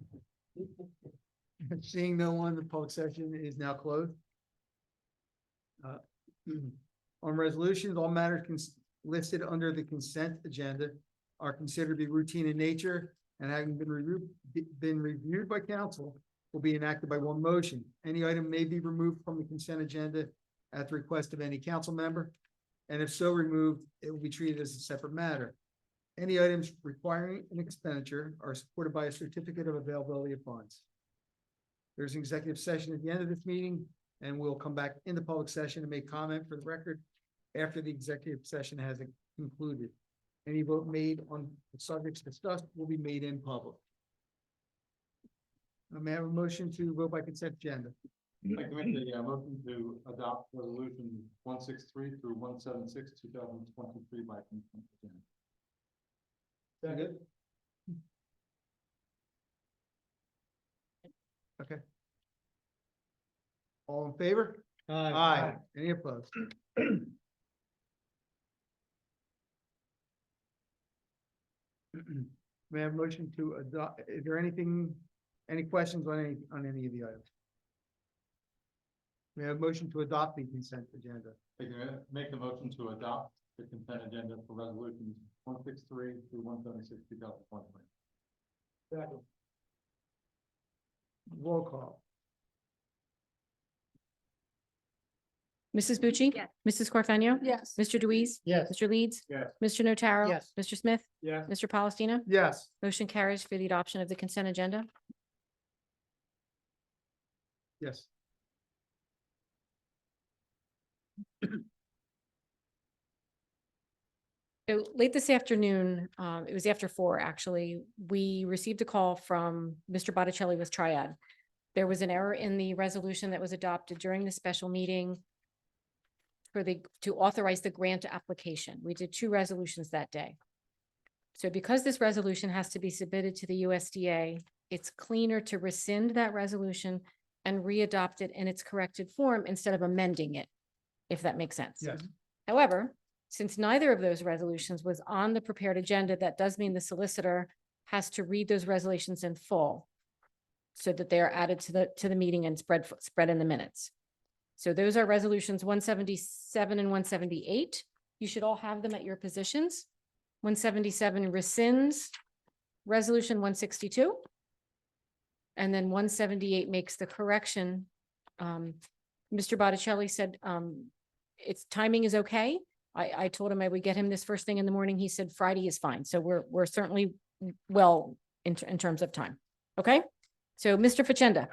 Seeing no one, the public session is now closed. On resolutions, all matters listed under the consent agenda are considered to be routine in nature and having been reviewed by council will be enacted by one motion. Any item may be removed from the consent agenda at the request of any council member. And if so removed, it will be treated as a separate matter. Any items requiring an expenditure are supported by a certificate of availability of funds. There's an executive session at the end of this meeting, and we'll come back in the public session and make comment for the record after the executive session has concluded. Any vote made on the subjects discussed will be made in public. May I have a motion to vote by consent agenda? I can make the motion to adopt resolution 163 through 176, 2023 by consent agenda. Second. Okay. All in favor? Aye. Any opposed? May I have a motion to adopt, is there any questions on any of the items? May I have a motion to adopt the consent agenda? I can make the motion to adopt the consent agenda for resolutions 163 through 176, 2023. Second. Roll call. Mrs. Bucci? Yes. Mrs. Corfano? Yes. Mr. Deweese? Yes. Mr. Leeds? Yes. Mr. Notaro? Yes. Mr. Smith? Yes. Mr. Palestina? Yes. Motion carries for the adoption of the consent agenda. Yes. So late this afternoon, it was after 4, actually, we received a call from Mr. Botticelli with Triad. There was an error in the resolution that was adopted during the special meeting to authorize the grant application. We did 2 resolutions that day. So because this resolution has to be submitted to the USDA, it's cleaner to rescind that resolution and re-adopt it in its corrected form instead of amending it, if that makes sense. Yes. However, since neither of those resolutions was on the prepared agenda, that does mean the solicitor has to read those resolutions in full so that they are added to the meeting and spread in the minutes. So those are resolutions 177 and 178. You should all have them at your positions. 177 rescinds resolution 162. And then 178 makes the correction. Mr. Botticelli said its timing is okay. I told him I would get him this first thing in the morning. He said Friday is fine. So we're certainly well in terms of time. Okay, so Mr. Facenda.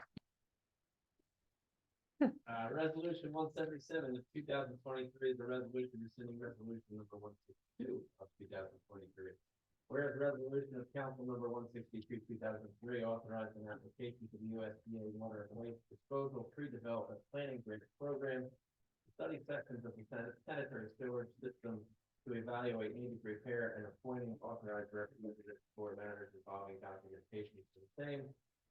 Resolution 177 of 2023 is a resolution rescinding resolution number 162 of 2023. Whereas the resolution of council number 162, 2003 authorized an application to the USDA Water and Waste Disposal Pre-Development Planning Grant Program to study sections of the sanitary sewage system to evaluate needed repair and appointing authorized representatives for matters involving documentation to the same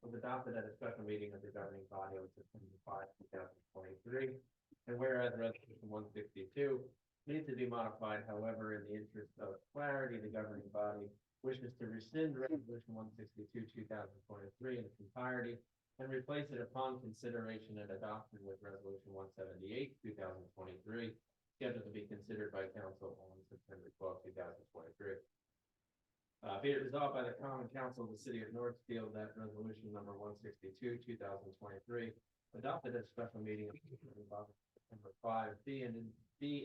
was adopted at a special meeting of the governing body on September 5, 2023. And whereas resolution 162 needs to be modified, however, in the interest of clarity, the governing body wishes to rescind resolution 162, 2023 in its entirety and replace it upon consideration and adoption with resolution 178, 2023, scheduled to be considered by council on September 12, 2023. Be it resolved by the Common Council of the City of Northfield that resolution number 162, 2023, adopted at a special meeting of September 5, be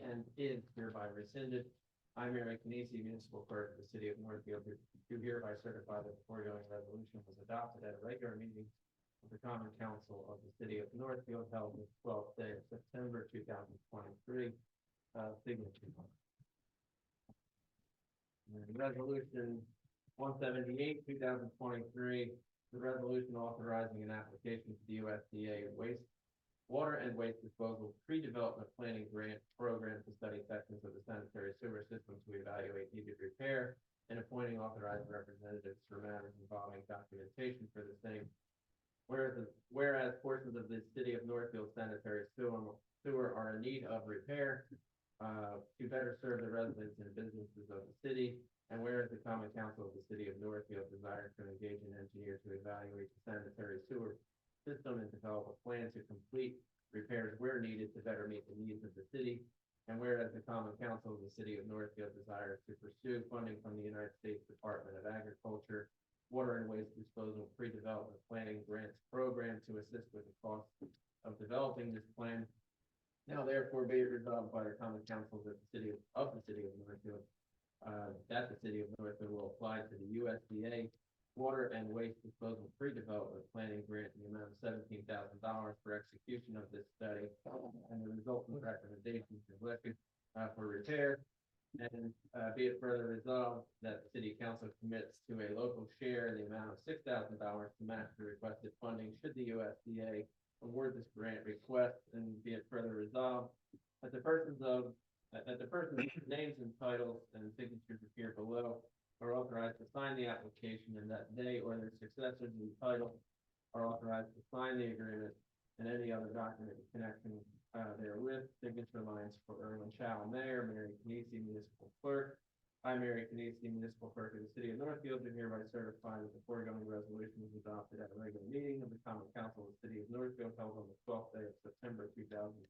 and is hereby rescinded. I, Mary Canisi, Municipal Clerk of the City of Northfield, do hereby certify that the foregoing resolution was adopted at a regular meeting of the Common Council of the City of Northfield held the 12th day of September 2023. Signature. Resolution 178, 2023, the resolution authorizing an application to the USDA water and waste disposal pre-development planning grant program to study sections of the sanitary sewer system to evaluate needed repair and appointing authorized representatives for matters involving documentation for the same. Whereas portions of the city of Northfield sanitary sewer are in need of repair to better serve the residents and businesses of the city. And whereas the common council of the city of Northfield desires to engage an engineer to evaluate the sanitary sewer system and develop a plan to complete repairs where needed to better meet the needs of the city. And whereas the common council of the city of Northfield desires to pursue funding from the United States Department of Agriculture, Water and Waste Disposal Pre-Development Planning Grants Program to assist with the cost of developing this plan. Now therefore be it resolved by the common council that the city of Northfield, that the city of Northfield will apply to the USDA Water and Waste Disposal Pre-Development Planning Grant in the amount of $17,000 for execution of this study and the resultant recommendations selected for repair. And be it further resolved that the city council commits to a local share in the amount of $6,000 to match the requested funding should the USDA award this grant request. And be it further resolved that the person's names and titles and signatures appear below are authorized to sign the application, and that they or their successors in title are authorized to sign the agreement and any other document in connection therewith. Signature lines for Erwin Chow, Mayor, Mary Canisi, Municipal Clerk. I, Mary Canisi, Municipal Clerk of the City of Northfield, do hereby certify that the foregoing resolution was adopted at a regular meeting of the Common Council of the City of Northfield held on the 12th day of September 2023.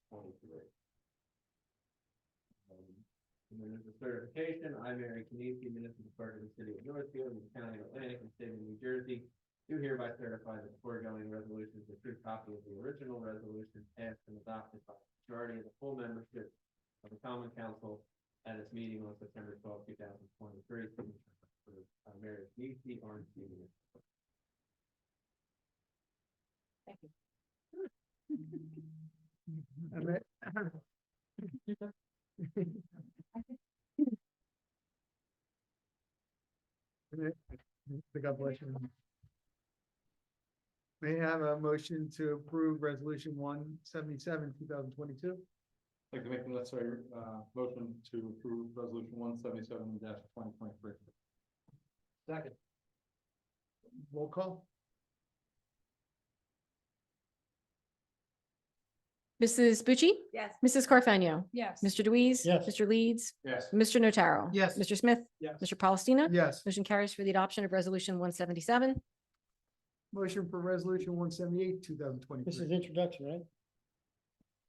And then there's a certification. I, Mary Canisi, Municipal Clerk of the City of Northfield, in the County of Atlantic and State of New Jersey, do hereby certify that the foregoing resolution is a true copy of the original resolution passed and adopted by the majority of the full membership of the Common Council at its meeting on September 12, 2023. Signature for Mary Canisi, Orange County. Thank you. God bless you. May I have a motion to approve resolution 177, 2022? I'd like to make the necessary motion to approve resolution 177-2023. Second. Roll call? Mrs. Bucci? Yes. Mrs. Carfano? Yes. Mr. Deweese? Yes. Mr. Leeds? Yes. Mr. Notaro? Yes. Mr. Smith? Yes. Mr. Palestina? Yes. Motion carries for the adoption of resolution 177. Motion for resolution 178, This is 2023. introduction, right?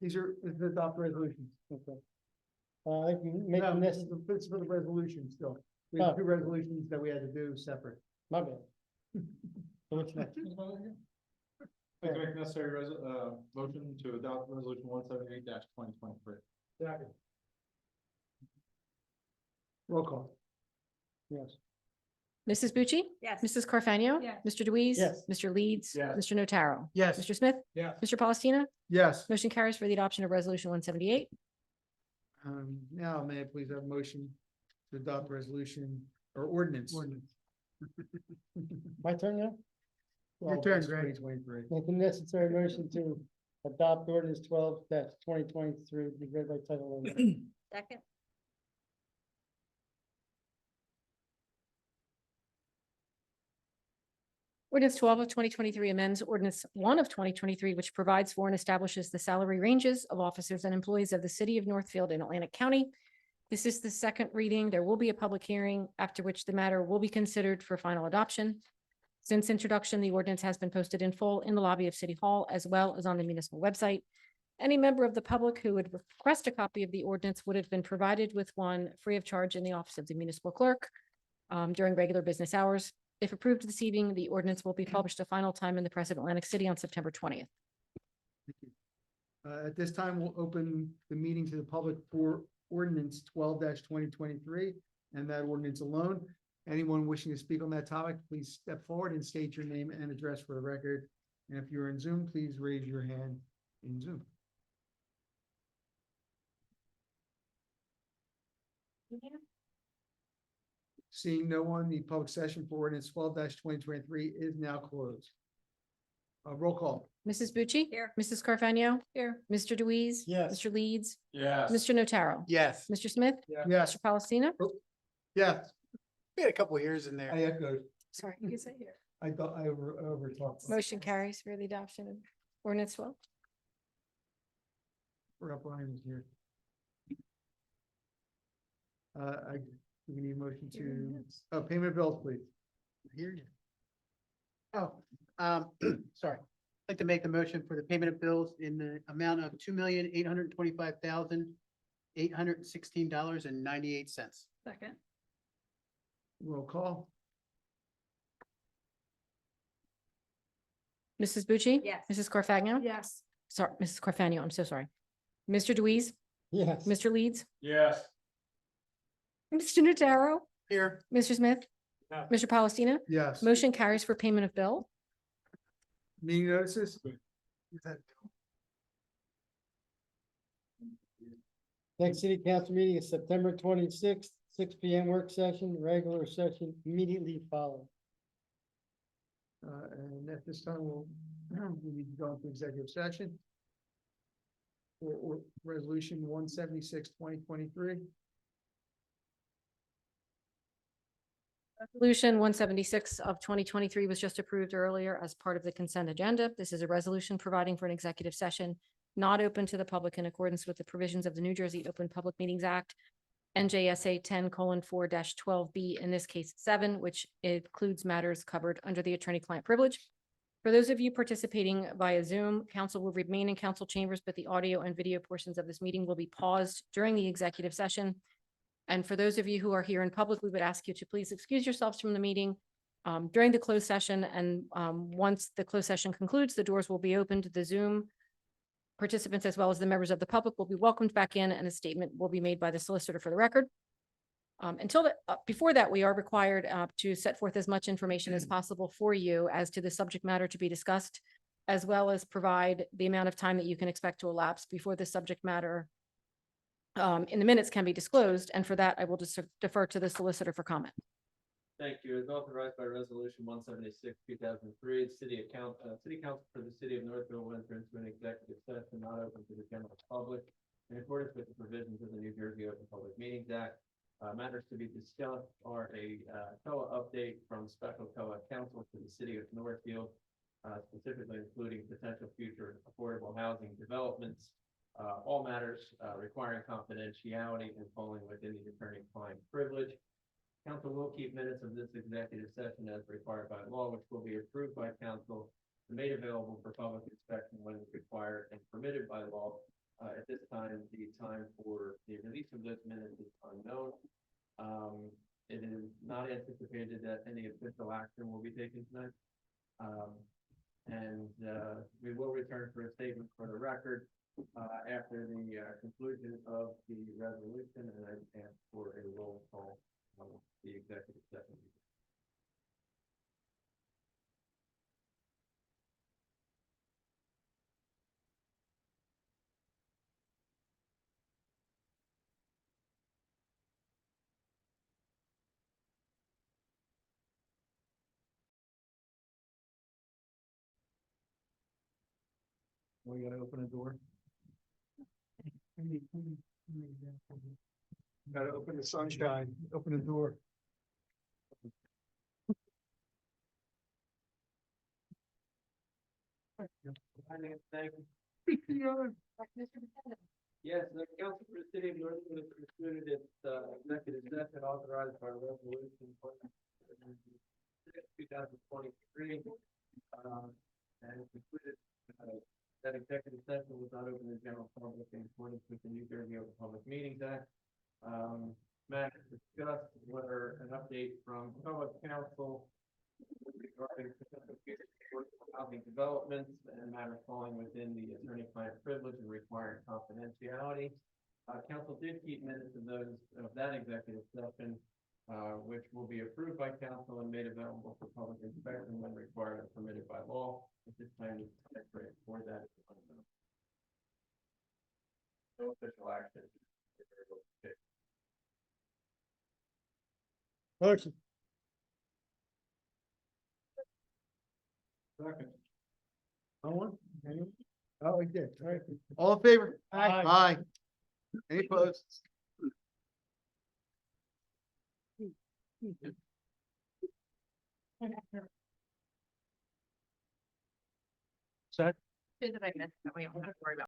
These are the adopt resolutions. Okay. I can make No, this, this is for the resolution still. We have two resolutions that we had to do separate. my bad. So what's next? I'd like to make the necessary motion to adopt resolution 178-2023. Second. Roll call? Yes. Mrs. Bucci? Yes. Mrs. Carfano? Yes. Mr. Deweese? Yes. Mr. Leeds? Yes. Mr. Notaro? Yes. Mr. Smith? Yes. Mr. Palestina? Yes. Motion carries for the adoption of resolution 178. Now may I please have a motion to adopt resolution or ordinance? My turn now? Your turn, Greg. 2023. Make the necessary motion to adopt ordinance 12-2023, be read by title only. Second. Ordinance 12 of 2023 amends ordinance 1 of 2023, which provides for and establishes the salary ranges of officers and employees of the city of Northfield in Atlantic County. This is the second reading. There will be a public hearing after which the matter will be considered for final adoption. Since introduction, the ordinance has been posted in full in the lobby of City Hall as well as on the municipal website. Any member of the public who would request a copy of the ordinance would have been provided with one free of charge in the office of the municipal clerk during regular business hours. If approved this evening, the ordinance will be published a final time in the Press of Atlantic City on September 20th. At this time, we'll open the meeting to the public for ordinance 12-2023 and that ordinance alone. Anyone wishing to speak on that topic, please step forward and state your name and address for the record. And if you're in Zoom, please raise your hand in Zoom. Seeing no one, the public session for ordinance 12-2023 is now closed. Roll call. Mrs. Bucci? Here. Mrs. Carfagno? Here. Mr. Deweese? Yes. Mr. Leeds? Yes. Mr. Notaro? Yes. Mr. Smith? Yes. Mr. Palestina? Yes. We had a couple years in there. I echoed. Sorry, you can say here. I thought I over talked. Motion carries for the adoption of ordinance 12. Forgot Brian was here. We need a motion to, payment of bills, please. Hear you. Oh, sorry. I'd like to make the motion for the payment of bills in the amount of $2,825,816.98. Second. Roll call. Mrs. Bucci? Yes. Mrs. Carfagno? Yes. Sorry, Mrs. Carfagno, I'm so sorry. Mr. Deweese? Yes. Mr. Leeds? Yes. Mr. Notaro? Here. Mr. Smith? Yeah. Mr. Palestina? Yes. Motion carries for payment of bill. Meeting notices. Next city council meeting is September 26th, 6 PM work session, regular session immediately following. And at this time, we need to go into executive session. For resolution 176-2023. Resolution 176 of 2023 was just approved earlier as part of the consent agenda. This is a resolution providing for an executive session not open to the public in accordance with the provisions of the New Jersey Open Public Meetings Act, NJSA 10:4-12B, in this case 7, which includes matters covered under the attorney-client privilege. For those of you participating via Zoom, council will remain in council chambers, but the audio and video portions of this meeting will be paused during the executive session. And for those of you who are here in public, we would ask you to please excuse yourselves from the meeting during the closed session. And once the closed session concludes, the doors will be opened. The Zoom participants, as well as the members of the public, will be welcomed back in, and a statement will be made by the solicitor for the record. Before that, we are required to set forth as much information as possible for you as to the subject matter to be discussed, as well as provide the amount of time that you can expect to elapse before the subject matter in the minutes can be disclosed. And for that, I will just defer to the solicitor for comment. Thank you. As authorized by resolution 176/2003, the city council for the city of Northfield will enter into an executive session not open to the general public in accordance with the provisions of the New Jersey Open Public Meetings Act. Matters to be discussed are a COA update from special COA counsel to the city of Northfield, specifically including potential future affordable housing developments. All matters requiring confidentiality and falling within the attorney-client privilege. Council will keep minutes of this executive session as required by law, which will be approved by council and made available for public inspection when required and permitted by law. At this time, the time for the release of those minutes is unknown. It is not anticipated that any official action will be taken tonight. We will return for a statement for the record after the conclusion of the resolution, and I ask for a roll call on the executive session. We gotta open the door. Gotta open the sunshine, open the door. Yes, the council for the city of Northfield has concluded its executive session authorized by resolution 2023. And it concluded that executive session was not open to the general public in accordance with the New Jersey Open Public Meetings Act. Matters discussed were an update from public council regarding potential future affordable housing developments and matters falling within the attorney-client privilege and requiring confidentiality. Council did keep minutes of that executive session, which will be approved by council and made available for public inspection when required and permitted by law. At this time, for that. No official action. Motion. Second. No one? Anyone? Oh, we did. All right. All in favor? Aye. Aye. Any opposed? Set. Two that I missed that we don't have to worry about.